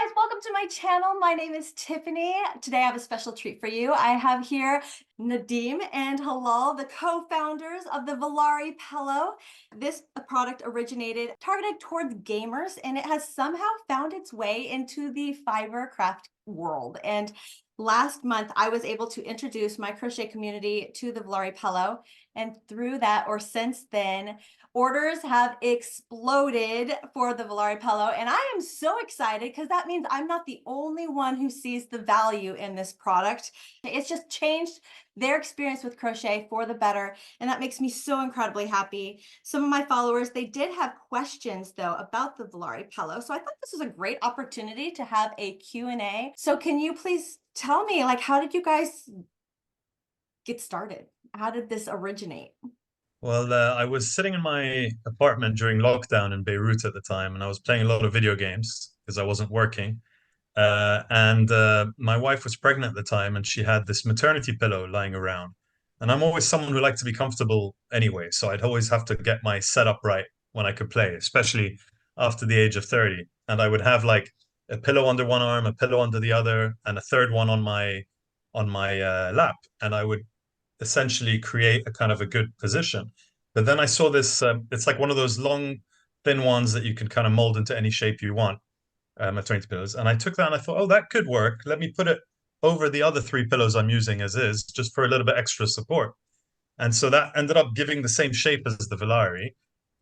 guys, welcome to my channel. My name is Tiffany. Today I have a special treat for you. I have here Nadim and Halal, the co-founders of the Valari Pillow. This product originated targeted towards gamers, and it has somehow found its way into the fiber craft world. And last month, I was able to introduce my crochet community to the Valari Pillow. And through that, or since then, orders have exploded for the Valari Pillow, and I am so excited because that means I'm not the only one who sees the value in this product. It's just changed their experience with crochet for the better, and that makes me so incredibly happy. Some of my followers, they did have questions though about the Valari Pillow, so I thought this was a great opportunity to have a Q&A. So can you please tell me, like, how did you guys get started? How did this originate? Well, I was sitting in my apartment during lockdown in Beirut at the time, and I was playing a lot of video games because I wasn't working. And my wife was pregnant at the time, and she had this maternity pillow lying around. And I'm always someone who likes to be comfortable anyway, so I'd always have to get my setup right when I could play, especially after the age of 30. And I would have like a pillow under one arm, a pillow under the other, and a third one on my lap, and I would essentially create a kind of a good position. But then I saw this, it's like one of those long, thin ones that you can kind of mold into any shape you want, maternity pillows. And I took that and I thought, oh, that could work. Let me put it over the other three pillows I'm using as is, just for a little bit extra support. And so that ended up giving the same shape as the Valari.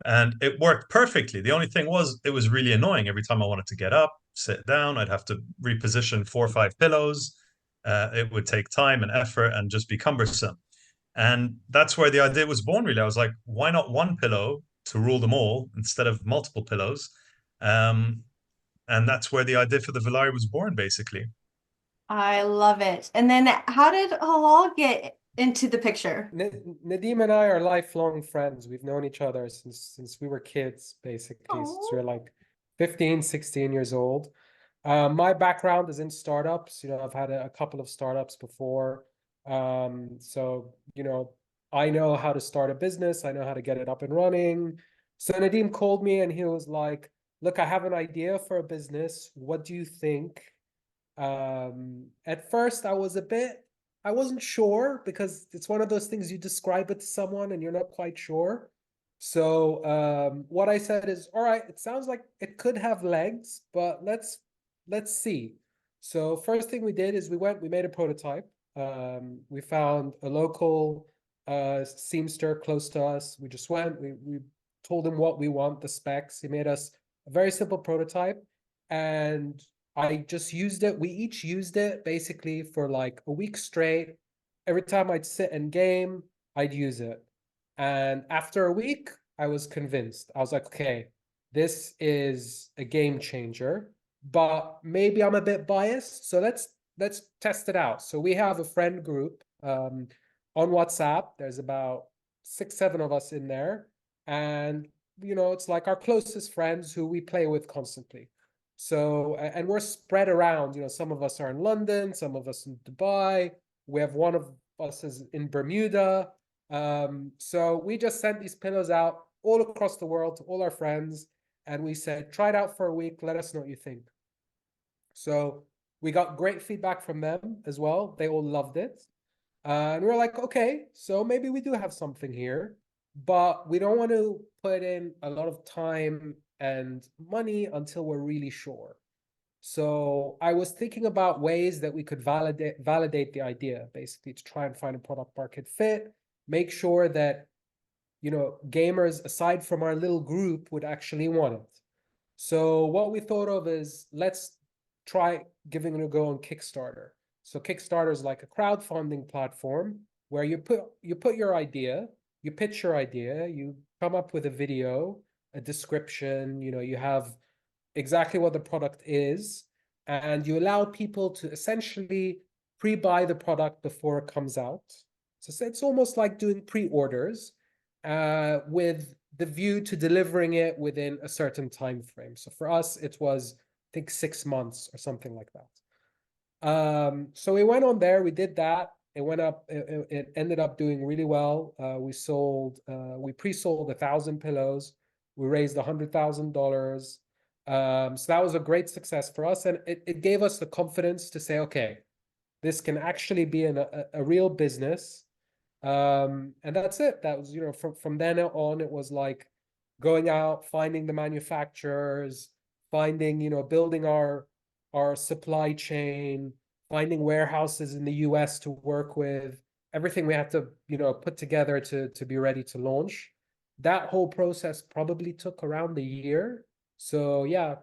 And it worked perfectly. The only thing was, it was really annoying. Every time I wanted to get up, sit down, I'd have to reposition 4 or 5 pillows. It would take time and effort and just be cumbersome. And that's where the idea was born, really. I was like, why not one pillow to rule them all instead of multiple pillows? Um, and that's where the idea for the Valari was born, basically. I love it. And then how did Halal get into the picture? Nadim and I are lifelong friends. We've known each other since we were kids, basically, since we Oh, were like 15, 16 years old. My background is in startups. I've had a couple of startups before. So, I know how to start a business. I know how to get it up and running. So Nadim called me and he was like, look, I have an idea for a business. What do you think? At first I wasn't sure because it's one of those things you describe it to someone and you're not quite sure. So what I said is, all right, it sounds like it could have legs, but let's see. So first thing we did is we made a prototype. We found a local seamster close to us. We just went, we told him what we want, the specs. He made us a very simple prototype, and I just used it. We each used it basically for like a week straight. Every time I'd sit and game, I'd use it. And after a week, I was convinced. I was like, okay, this is a game changer, but maybe I'm a bit biased. So let's test it out. So we have a friend group on WhatsApp. There's about 6, 7 of us in there. And it's like our closest friends who we play with constantly. So, and we're spread around, some of us are in London, some of us in Dubai. We have one of us is in Bermuda. So we just sent these pillows out all across the world to all our friends. And we said, try it out for a week. Let us know what you think. So we got great feedback from them as well. They all loved it. And we we're like, okay, so maybe we do have something here, but we don't want to put in a lot of time and money until we're really sure. So I was thinking about ways that we could validate the idea, basically, to try and find a product market fit, make sure that gamers aside from our little group would actually want it. So what we thought of is, let's try giving it a go on Kickstarter. So Kickstarter is like a crowdfunding platform where you put your idea, you pitch your idea, you come up with a video, a description, you have exactly what the product is, and you allow people to essentially pre-buy the product before it comes out. So it's almost like doing pre-orders with the view to delivering it within a certain time frame. So for us, it was, I think, 6 months or something like that. So we went on there, we did that. It went up, it ended up doing really well. We pre-sold 1,000 pillows. We raised $100,000. So that was a great success for us, and it gave us the confidence to say, okay, this can actually be a real business. And that's it. That was, from then on, it was like going out, finding the manufacturers, finding, building our supply chain, finding warehouses in the US to work with, everything we had to, put together to be ready to launch. That whole process probably took around a year. So yeah,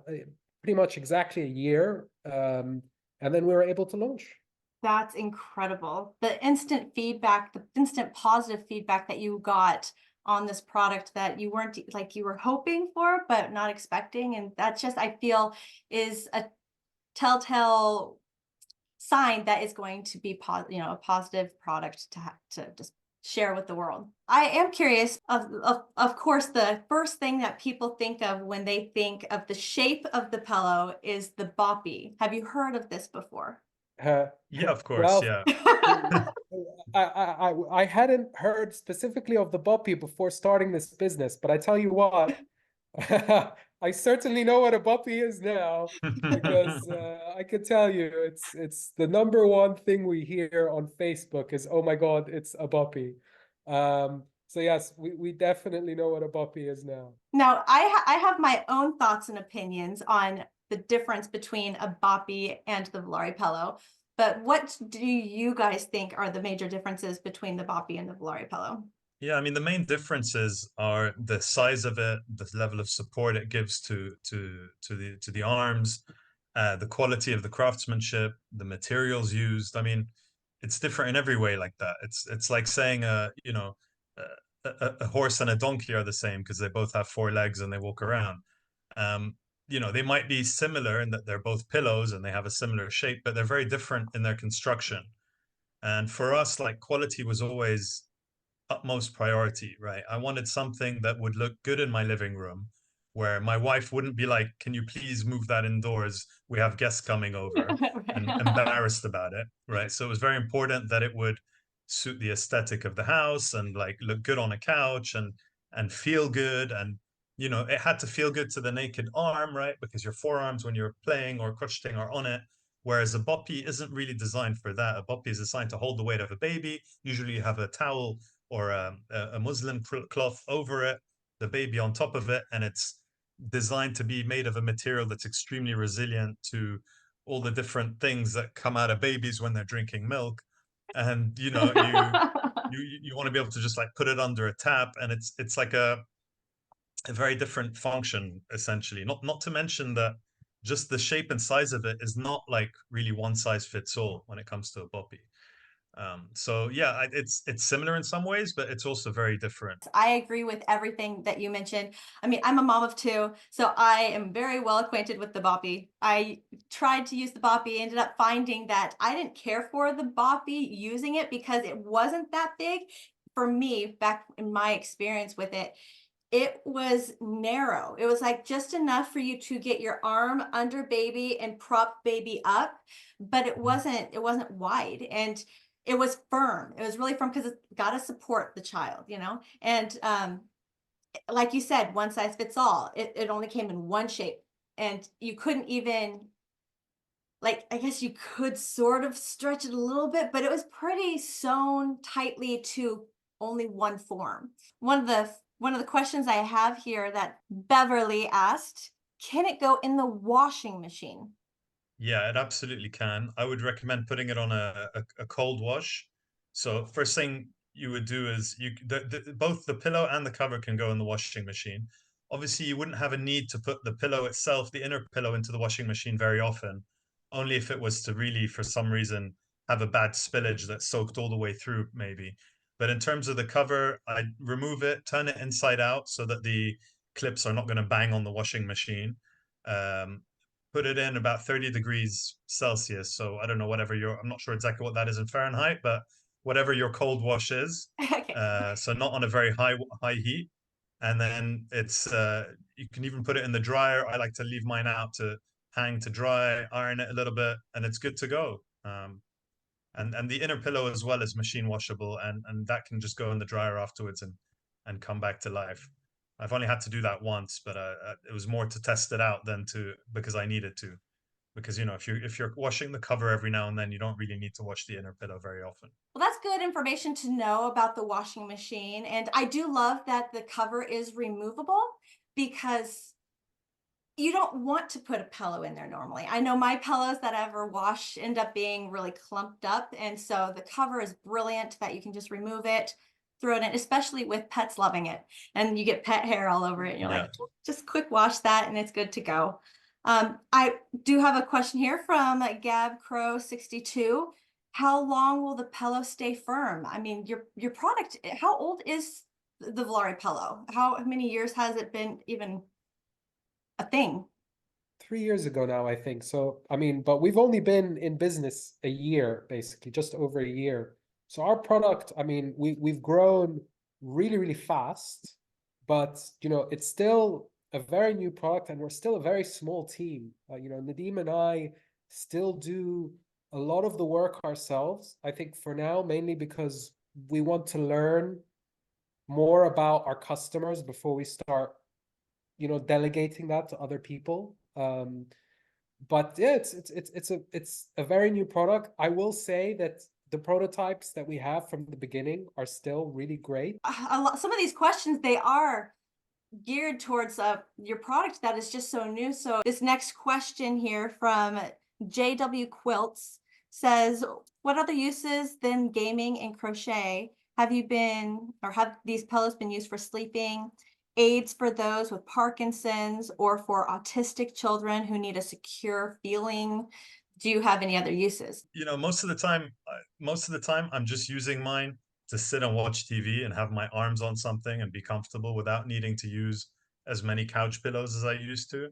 pretty much exactly a year. And then we were able to launch. That's incredible. The instant feedback, the instant positive feedback that you got on this product that you weren't like you were hoping for, but not expecting. And that's just, I feel, is a telltale sign that is going to be a positive product to just share with the world. I am curious, of course, the first thing that people think of when they think of the shape of the pillow is the boppy. Have you heard of this before? Yeah, of course. Well, Yeah. I hadn't heard specifically of the buppy before starting this business, but I tell you what, I certainly know what a buppy is now, because I can tell you it's the number one thing we hear on Facebook is, oh my God, it's a buppy. So yes, we definitely know what a buppy is now. Now, I have my own thoughts and opinions on the difference between a boppy and the Valari Pillow, but what do you guys think are the major differences between the boppy and the Valari Pillow? Yeah, I mean, the main differences are the size of it, the level of support it gives to the arms, the quality of the craftsmanship, the materials used. I mean, it's different in every way like that. It's like saying a horse and a donkey are the same because they both have four legs and they walk around. Um, they might be similar in that they're both pillows and they have a similar shape, but they're very different in their construction. And for us, like quality was always utmost priority, right? I wanted something that would look good in my living room where my wife wouldn't be like, can you please move that indoors? We have guests coming over and embarrassed about it, right? So it was very important that it would suit the aesthetic of the house and like look good on a couch and feel good. And it had to feel good to the naked arm, right? Because your forearms when you're playing or crocheting are on it. Whereas a boppy isn't really designed for that. A boppy is designed to hold the weight of a baby. Usually you have a towel or a muslin cloth over it, the baby on top of it, and it's designed to be made of a material that's extremely resilient to all the different things that come out of babies when they're drinking milk. And you want to be able to just like put it under a tap, and it's like a very different function essentially. Not to mention that just the shape and size of it is not like really one size fits all when it comes to a boppy. So yeah, it's similar in some ways, but it's also very different. I agree with everything that you mentioned. I mean, I'm a mom of two, so I am very well acquainted with the boppy. I tried to use the boppy, ended up finding that I didn't care for the boppy using it because it wasn't that big. For me, back in my experience with it, it was narrow. It was like just enough for you to get your arm under baby and prop baby up, but it wasn't wide and it was firm. It was really firm because it's got to support the child, And like you said, one size fits all. It only came in one shape, and you couldn't even like I guess you could sort of stretch it a little bit, but it was pretty sewn tightly to only one form. One of the questions I have here that Beverly asked, can it go in the washing machine? Yeah, it absolutely can. I would recommend putting it on a cold wash. So first thing you would do is both the pillow and the cover can go in the washing machine. Obviously, you wouldn't have a need to put the pillow itself, the inner pillow, into the washing machine very often, only if it was to really, for some reason, have a bad spillage that soaked all the way through, maybe. But in terms of the cover, I'd remove it, turn it inside out so that the clips are not going to bang on the washing machine. Um, Put it in about 30 degrees Celsius. So I don't know, I'm not sure exactly what that is in Fahrenheit, but whatever your cold wash is. Okay. So not on a very high heat. And then you can even put it in the dryer. I like to leave mine out to hang to dry, iron it a little bit, and it's good to go. And the inner pillow as well is machine washable, and that can just go in the dryer afterwards and come back to life. I've only had to do that once, but it was more to test it out than because I needed to. Because you know, if you're washing the cover every now and then, you don't really need to wash the inner pillow very often. Well, that's good information to know about the washing machine. And I do love that the cover is removable, because you don't want to put a pillow in there normally. I know my pillows that I ever wash end up being really clumped up. And so the cover is brilliant that you can just remove it, throw it in, especially with pets loving it. And you get pet hair all over it. And you're like, just quick wash that and it's good to go. I do have a question here from Gab Crow 62. How long will the pillow stay firm? I mean, your product, how old is the Valari Pillow? How many years has it been even a thing? 3 years ago now, I think. So, I mean, but we've only been in business a year, basically, just over a year. So our product, I mean, we've grown really, really fast, but you know, it's still a very new product, and we're still a very small team. You know, Nadim and I still do a lot of the work ourselves. I think for now, mainly because we want to learn more about our customers before we start, you know, delegating that to other people. But yeah, it's a very new product. I will say that the prototypes that we have from the beginning are still really great. Some of these questions, they are geared towards your product that is just so new. So this next question here from JW Quilts says, what other uses than gaming and crochet have these pillows been used for sleeping, aids for those with Parkinson's, or for autistic children who need a secure feeling? Do you have any other uses? You know, most of the time I'm just using mine to sit and watch TV and have my arms on something and be comfortable without needing to use as many couch pillows as I used to.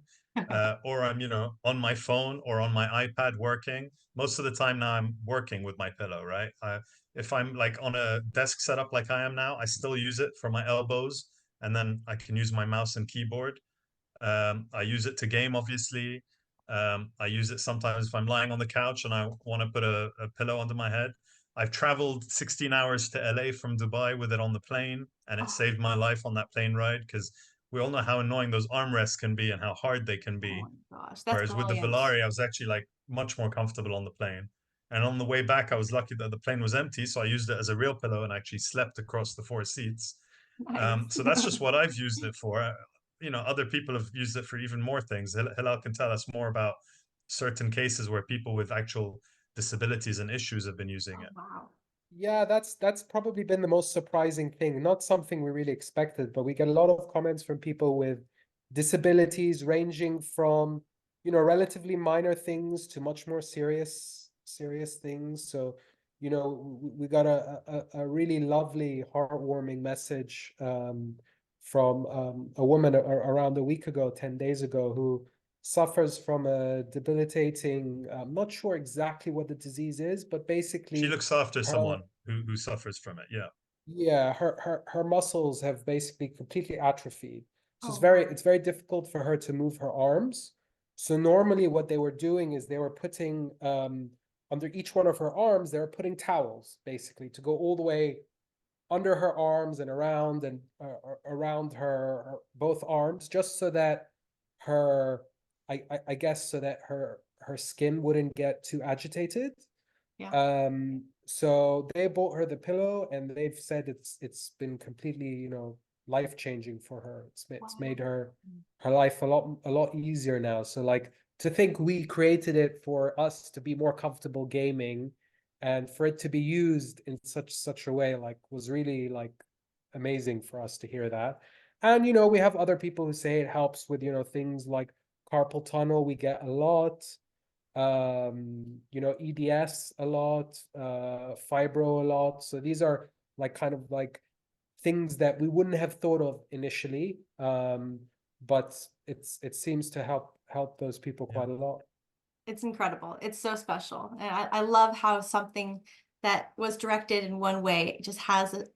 Or I'm, you know, on my phone or on my iPad working. Most of the time now I'm working with my pillow, right? If I'm like on a desk setup like I am now, I still use it for my elbows, and then I can use my mouse and keyboard. I use it to game, obviously. I use it sometimes if I'm lying on the couch and I want to put a pillow under my head. I've traveled 16 hours to LA from Dubai with it on the plane, and it saved my life on that plane ride, because we all know how annoying those armrests can be and how hard they can be. Oh my gosh, that's Whereas with the brilliant. Valari, I was actually like much more comfortable on the plane. And on the way back, I was lucky that the plane was empty, so I used it as a real pillow and actually slept across the 4 seats. Nice. So that's just what I've used it for. You know, other people have used it for even more things. Hilal can tell us more about certain cases where people with actual disabilities and issues have been using it. Wow. Yeah, that's probably been the most surprising thing. Not something we really expected, but we get a lot of comments from people with disabilities ranging from, you know, relatively minor things to much more serious things. So, you know, we got a really lovely, heartwarming message from a woman around a week ago, 10 days ago, who suffers from a debilitating, I'm not sure exactly what the disease is, but She basically looks after her, someone who suffers from it. Yeah. yeah, her muscles have basically completely atrophied. So Oh, wow. it's very difficult for her to move her arms. So normally what they were doing is they were putting under each one of her arms, they were putting towels basically to go all the way under her arms and around her both arms, just so that her I guess so that her skin wouldn't get too agitated. Yeah. So they bought her the pillow, and they've said it's been completely, you know, life changing for her. It's made her life a lot easier now. So like, to think we created it for us to be more comfortable gaming, and for it to be used in such a way, like, was really like amazing for us to hear that. And you know, we have other people who say it helps with, you know, things like carpal tunnel. We get a lot. You know, EDS a lot, fibro a lot. So these are like kind of like things that we wouldn't have thought of initially. But it seems to help those people Yeah. quite a lot. It's incredible. It's so special. And I love how something that was directed in one way just has it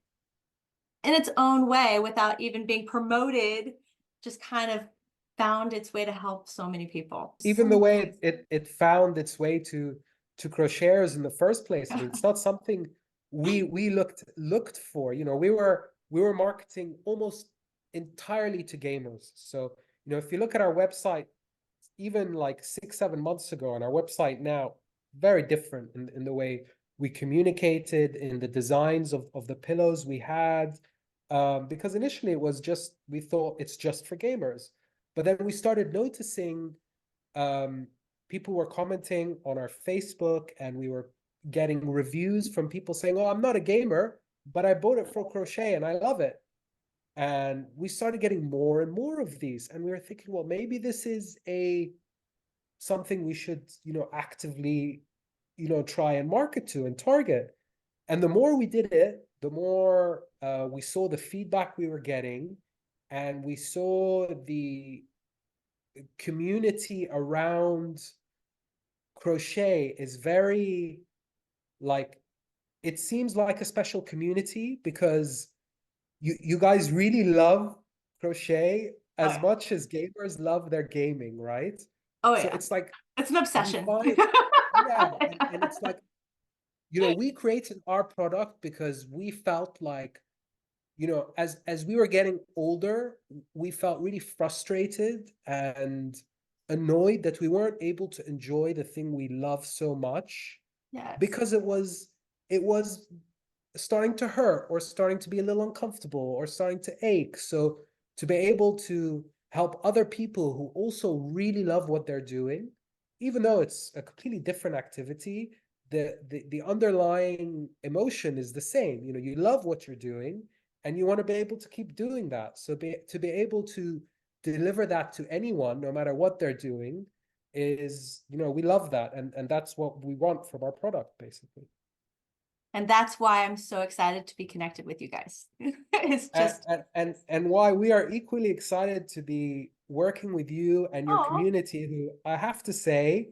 in its own way without even being promoted, just kind of found its way to help so many people. Even the way it found its way to crocheters in the first place. I mean, it's not something we looked for. You know, we were marketing almost entirely to gamers. So, if you look at our website, even like 6-7 months ago, and our website now, very different in the way we communicated, in the designs of the pillows we had. Because initially it was just, we thought it's just for gamers. But then we started noticing people were commenting on our Facebook, and we were getting reviews from people saying, oh, I'm not a gamer, but I bought it for crochet and I love it. And we started getting more and more of these, and we were thinking, well, maybe this is something we should, actively, try and market to and target. And the more we did it, the more we saw the feedback we were getting, and we saw the community around crochet is very, like, it seems like a special community, because you guys really love crochet as much as gamers love their gaming, right? Oh So yeah. it's like, It's an obsession. yeah, and it's like, we created our product because we felt like, as we were getting older, we felt really frustrated and annoyed that we weren't able to enjoy the thing we love so much, Yes. because it was starting to hurt, or starting to be a little uncomfortable, or starting to ache. So to be able to help other people who also really love what they're doing, even though it's a completely different activity, the underlying emotion is the same. You love what you're doing, and you want to be able to keep doing that. So to be able to deliver that to anyone, no matter what they're doing, is, we love that, and that's what we want from our product, basically. And that's why I'm so excited to be connected with you guys. It's just, and why we are equally excited to be working with you and your oh, community, who, I have to say,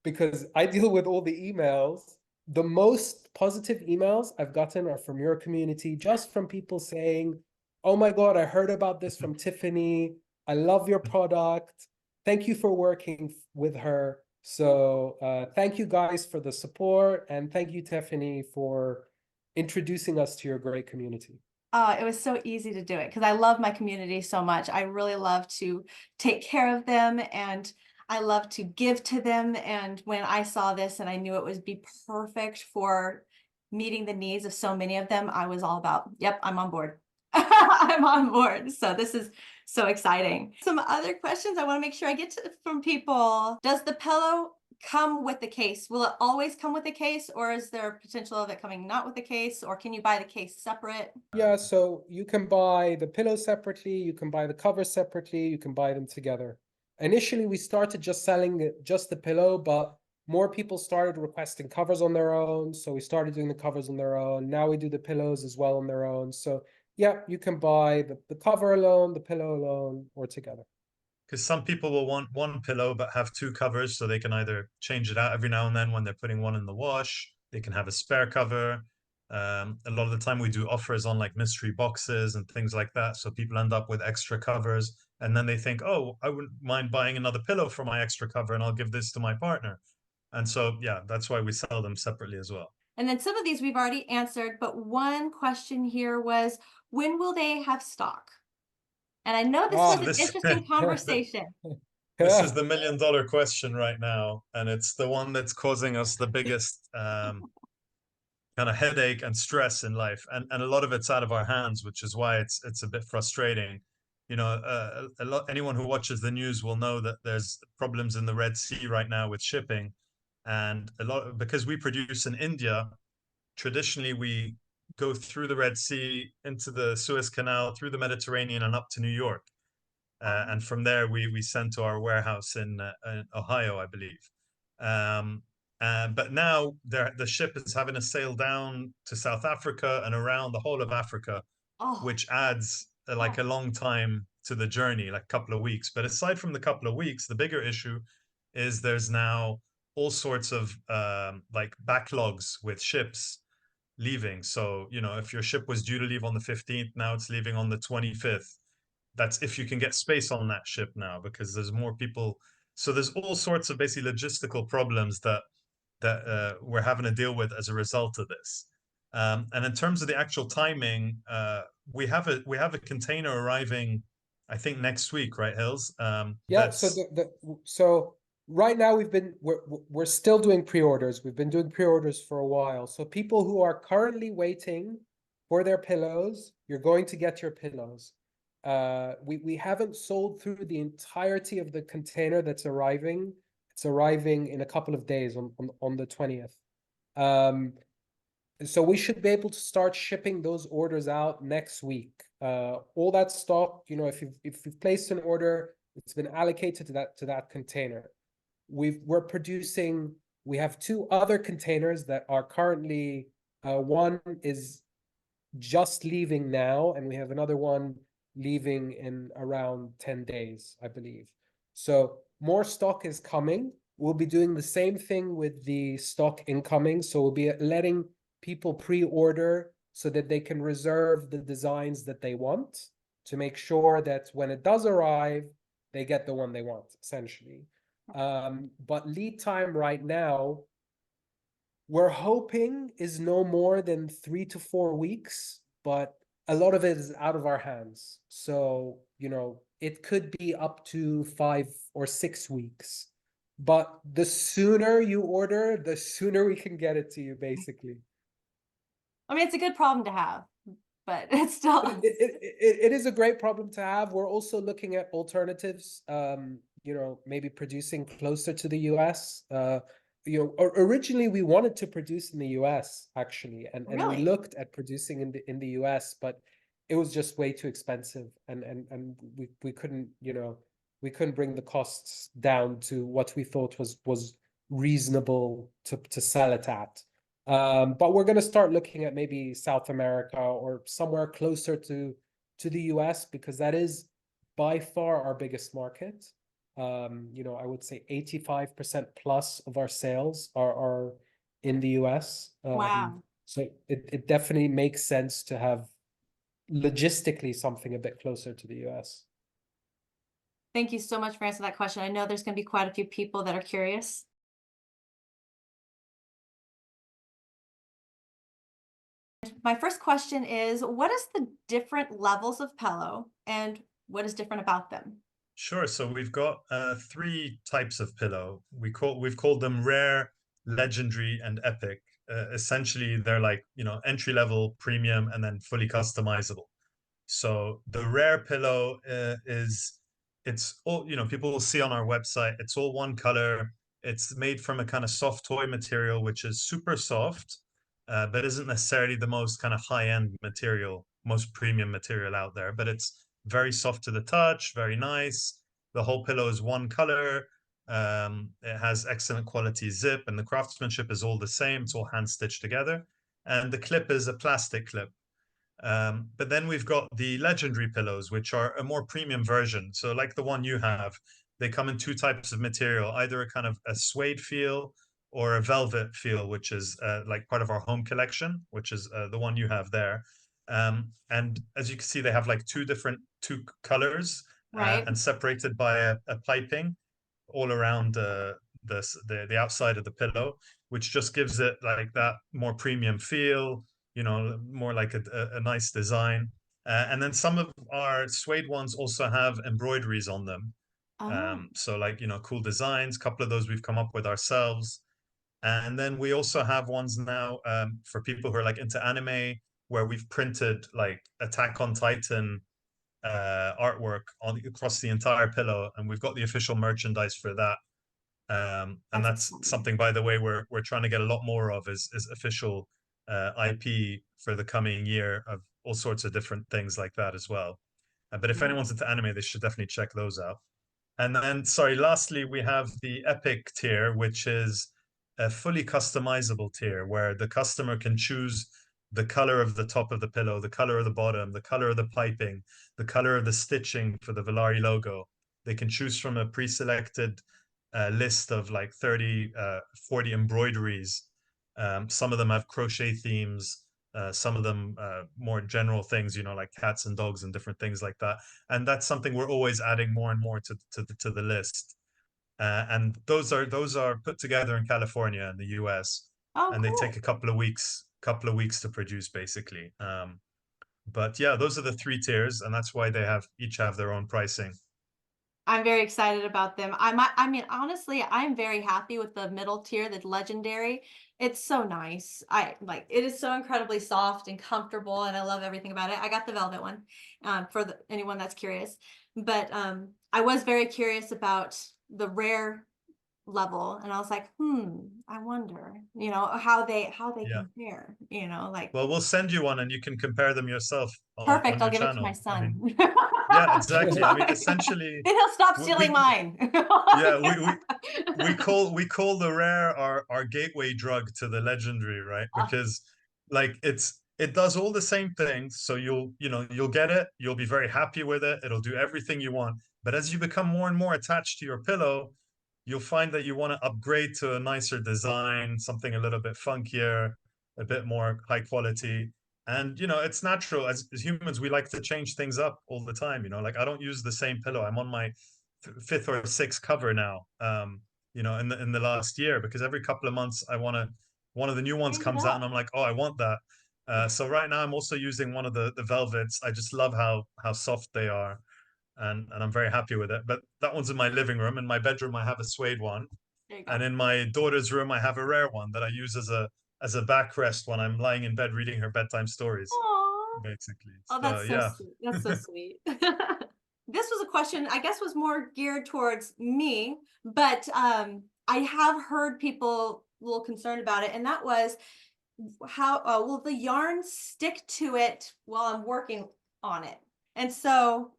because I deal with all the emails, the most positive emails I've gotten are from your community, just from people saying, oh my God, I heard about this from Tiffany. I love your product. Thank you for working with her. So thank you guys for the support, and thank you, Tiffany, for introducing us to your great community. it was so easy to do it because I love my community so much. I really love to take care of them, and I love to give to them. And when I saw this and I knew it would be perfect for meeting the needs of so many of them, I was all about, yep, I'm on board. I'm on board. So this is so exciting. Some other questions I want to make sure I get to from people. Does the pillow come with the case? Will it always come with a case, or is there potential of it coming not with a case, or can you buy the case separate? Yeah, so you can buy the pillow separately, you can buy the cover separately, you can buy them together. Initially, we started just selling just the pillow, but more people started requesting covers on their own, so we started doing the covers on their own. Now we do the pillows as well on their own. So yeah, you can buy the cover alone, the pillow alone, or together. Because some people will want one pillow but have two covers, so they can either change it out every now and then when they're putting one in the wash. They can have a spare cover. A lot of the time we do offers on like mystery boxes and things like that, so people end up with extra covers, and then they think, oh, I wouldn't mind buying another pillow for my extra cover, and I'll give this to my partner. And so yeah, that's why we sell them separately as well. And then some of these we've already answered, but one question here was, when will they have stock? And I know this was an This interesting conversation. this is the $1 million question right now, and it's the one that's causing us the biggest kind of headache and stress in life, and a lot of it's out of our hands, which is why it's a bit frustrating. Anyone who watches the news will know that there's problems in the Red Sea right now with shipping, and because we produce in India. Traditionally, we go through the Red Sea into the Suez Canal, through the Mediterranean, and up to New York. And from there, we send to our warehouse in Ohio, I believe. But now the ship is having to sail down to South Africa and around the whole of Africa, Oh, which adds like a long time to the journey, like a couple of weeks. But aside from the couple of weeks, the bigger issue is there's now all sorts of like backlogs with ships leaving. So, if your ship was due to leave on the 15th, now it's leaving on the 25th. That's if you can get space on that ship now, because there's more people. So there's all sorts of basically logistical problems that we're having to deal with as a result of this. And in terms of the actual timing, we have a container arriving, I think next week, right, Hills? Yeah, so so right now we're still doing pre-orders. We've been doing pre-orders for a while. So people who are currently waiting for their pillows, you're going to get your pillows. We haven't sold through the entirety of the container that's arriving. It's arriving in a couple of days on the 20th. So we should be able to start shipping those orders out next week. All that stock, you know, if you've placed an order, it's been allocated to that container. We're producing. We have two other containers that are currently. One is just leaving now, and we have another one leaving in around 10 days, I believe. So more stock is coming. We'll be doing the same thing with the stock incoming. So we'll be letting people pre-order so that they can reserve the designs that they want to make sure that when it does arrive, they get the one they want, essentially. But lead time right now, we're hoping is no more than 3 to 4 weeks, but a lot of it is out of our hands. So, you know, it could be up to 5 or 6 weeks. But the sooner you order, the sooner we can get it to you, basically. I mean, it's a good problem to have, but it's still. It is a great problem to have. We're also looking at alternatives, you know, maybe producing closer to the US. You know, originally we wanted to produce in the US, actually, and we Really? looked at producing in the US, but it was just way too expensive, and we couldn't, you know, we couldn't bring the costs down to what we thought was reasonable to sell it at. But we're going to start looking at maybe South America or somewhere closer to the US, because that is by far our biggest market. You know, I would say 85% plus of our sales are in the US. Wow. So it definitely makes sense to have logistically something a bit closer to the US. Thank you so much for answering that question. I know there's going to be quite a few people that are curious. My first question is, what is the different levels of pillow and what is different about them? Sure. So we've got three types of pillow. We've called them rare, legendary, and epic. Essentially, they're like, you know, entry level, premium, and then fully customizable. So the rare pillow it's all, you know, people will see on our website, it's all one color. It's made from a kind of soft toy material, which is super soft, but isn't necessarily the most kind of high-end material, most premium material out there. But it's very soft to the touch, very nice. The whole pillow is one color. It has excellent quality zip, and the craftsmanship is all the same. It's all hand stitched together. And the clip is a plastic clip. But then we've got the legendary pillows, which are a more premium version. So like the one you have, they come in two types of material, either a kind of a suede feel or a velvet feel, which is like part of our home collection, which is the one you have there. And as you can see, they have like two colors Right? and separated by a piping all around the outside of the pillow, which just gives it like that more premium feel, you know, more like a nice design. And then some of our suede ones also have embroideries on them. Oh, So like, you know, cool designs. A couple of those we've come up with ourselves. And then we also have ones now for people who are like into anime, where we've printed like Attack on Titan artwork on across the entire pillow, and we've got the official merchandise for that. And that's awesome. something, by the way, we're trying to get a lot more of is official IP for the coming year of all sorts of different things like that as well. But if anyone's into anime, they should definitely check those out. And then, sorry, lastly, we have the Epic tier, which is a fully customizable tier where the customer can choose the color of the top of the pillow, the color of the bottom, the color of the piping, the color of the stitching for the Valari logo. They can choose from a pre-selected list of like 30, 40 embroideries. Some of them have crochet themes. Some of them more general things, you know, like cats and dogs and different things like that. And that's something we're always adding more and more to the list. And those are put together in California in the US, Oh, and they cool. take a couple of weeks couple of weeks to produce, basically. But yeah, those are the 3 tiers, and that's why they each have their own pricing. I'm very excited about them. I mean, honestly, I'm very happy with the middle tier, the legendary. It's so nice. It is so incredibly soft and comfortable, and I love everything about it. I got the velvet one, for anyone that's curious. But I was very curious about the rare level, and I was like, I wonder, how they Yeah. compare, Well, we'll send you one and you can compare them yourself perfect. on I'll your give it to my channel. I son. mean, yeah, exactly. I mean, essentially, Then he'll stop stealing we mine. yeah, we call the rare our gateway drug to the legendary, right? Because like it does all the same things. So you'll get it, you'll be very happy with it, it'll do everything you want. But as you become more and more attached to your pillow, you'll find that you want to upgrade to a nicer design, something a little bit funkier, a bit more high quality. And it's natural. As humans, we like to change things up all the time. Like I don't use the same pillow. I'm on my 5th or 6th cover now. In the last year, because every couple of months one of the new ones Change it comes out, up. and I'm like, oh, I want that. So right now I'm also using one of the velvets. I just love how soft they are, and I'm very happy with it. But that one's in my living room. In my bedroom, I have a suede one, There you and go. in my daughter's room, I have a rare one that I use as a backrest when I'm lying in bed reading her bedtime stories. Aw. Basically, Oh, so that's so yeah. sweet. That's so sweet. This was a question, I guess, was more geared towards me, but I have heard people a little concerned about it, and that was how will the yarn stick to it while I'm working on it? And so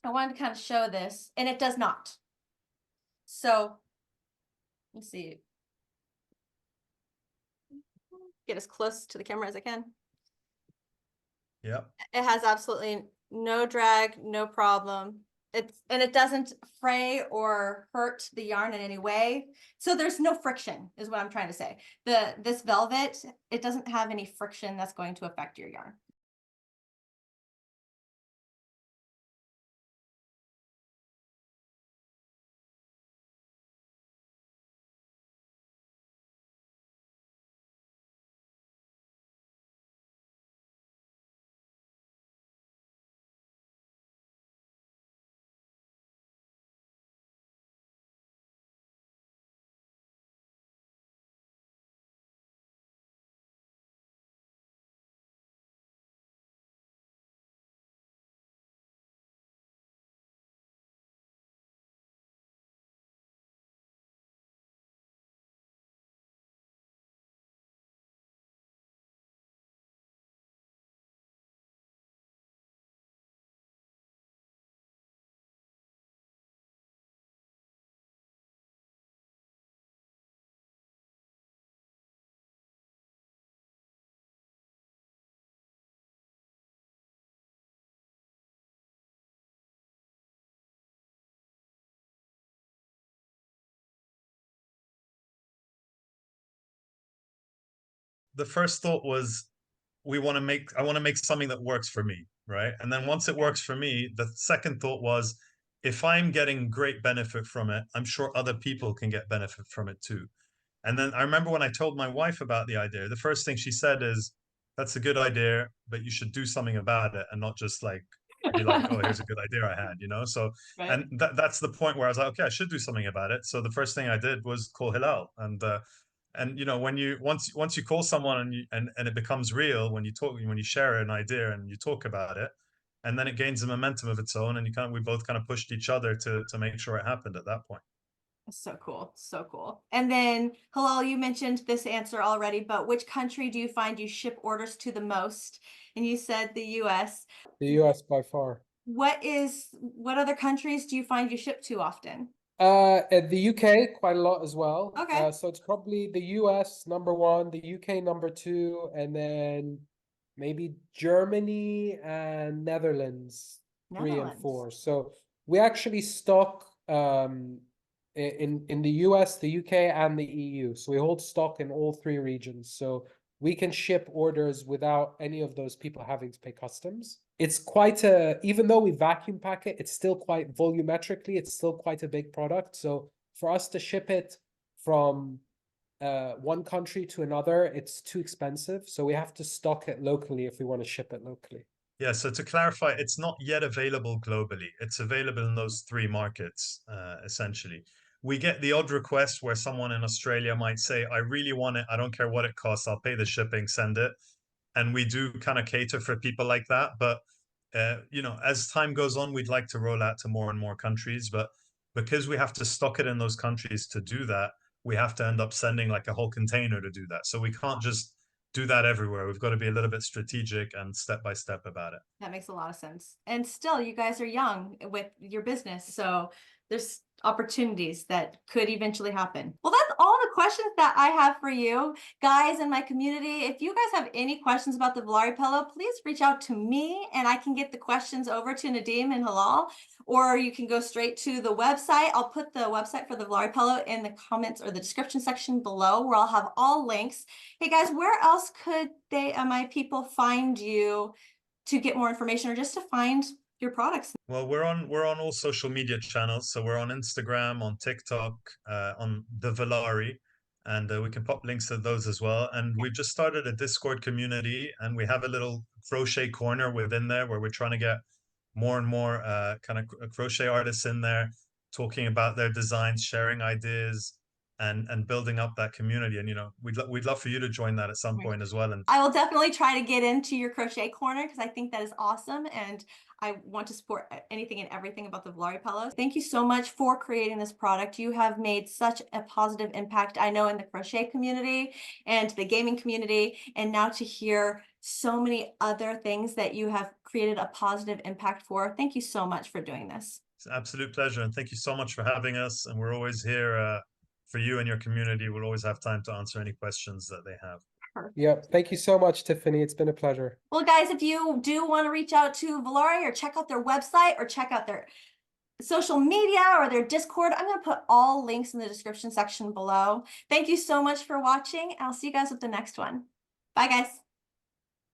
I wanted to kind of show this, and it does not. So let's see. Get as close to the camera as I can. Yeah. It has absolutely no drag, no problem. It doesn't fray or hurt the yarn in any way. So there's no friction, is what I'm trying to say. This velvet, it doesn't have any friction that's going to affect your yarn. The first thought was I want to make something that works for me, right? And then once it works for me, the second thought was, if I'm getting great benefit from it, I'm sure other people can get benefit from it too. And then I remember when I told my wife about the idea, the first thing she said is, that's a good idea, but you should do something about it and not just like be like, oh, here's a good idea I had. So, Right. and that's the point where I was like, okay, I should do something about it. So the first thing I did was call Hilal. And when you once you call someone and it becomes real, when you share an idea and you talk about it, and then it gains a momentum of its own, and we both kind of pushed each other to make sure it happened at that point. So cool. So cool. And then, Halal, you mentioned this answer already, but which country do you find you ship orders to the most? And you said the US. The US by far. What other countries do you find you ship to often? At the UK quite a lot as well. Okay. So it's probably the US #1, the UK #2, and then maybe Germany and Netherlands 3 and 4. So we actually stock in the US, the UK, and the EU. So we hold stock in all 3 regions. So we can ship orders without any of those people having to pay customs. It's quite even though we vacuum pack it, it's still quite volumetrically, it's still quite a big product. So for us to ship it from one country to another, it's too expensive. So we have to stock it locally if we want to ship it locally. Yeah, so to clarify, it's not yet available globally. It's available in those 3 markets, essentially. We get the odd request where someone in Australia might say, I really want it. I don't care what it costs. I'll pay the shipping, send it. And we do kind of cater for people like that. But, you know, as time goes on, we'd like to roll out to more and more countries. But because we have to stock it in those countries to do that, we have to end up sending like a whole container to do that. So we can't just do that everywhere. We've got to be a little bit strategic and step by step about it. That makes a lot of sense. And still, you guys are young with your business, so there's opportunities that could eventually happen. Well, that's all the questions that I have for you guys in my community. If you guys have any questions about the Valari Pillow, please reach out to me and I can get the questions over to Nadim and Halal, or you can go straight to the website. I'll put the website for the Valari Pillow in the comments or the description section below, where I'll have all links. Hey guys, where else could my people find you to get more information or just to find your products? Well, we're on all social media channels. So we're on Instagram, on TikTok, on the Valari, and we can pop links to those as well. And we've just started a Discord community, and we have a little crochet corner within there where we're trying to get more and more kind of crochet artists in there, talking about their designs, sharing ideas, and building up that community. And you know, we'd love for you to join that at some point as well. And I will definitely try to get into your crochet corner because I think that is awesome, and I want to support anything and everything about the Valari Pillows. Thank you so much for creating this product. You have made such a positive impact, I know, in the crochet community and the gaming community, and now to hear so many other things that you have created a positive impact for. Thank you so much for doing this. it's an absolute pleasure, and thank you so much for having us. And we're always here for you and your community. We'll always have time to answer any questions that they have. Yeah, thank you so much, Tiffany. It's been a pleasure. Well, guys, if you do want to reach out to Valari or check out their website or check out their social media or their Discord, I'm going to put all links in the description section below. Thank you so much for watching. I'll see you guys with the next one. Bye, guys.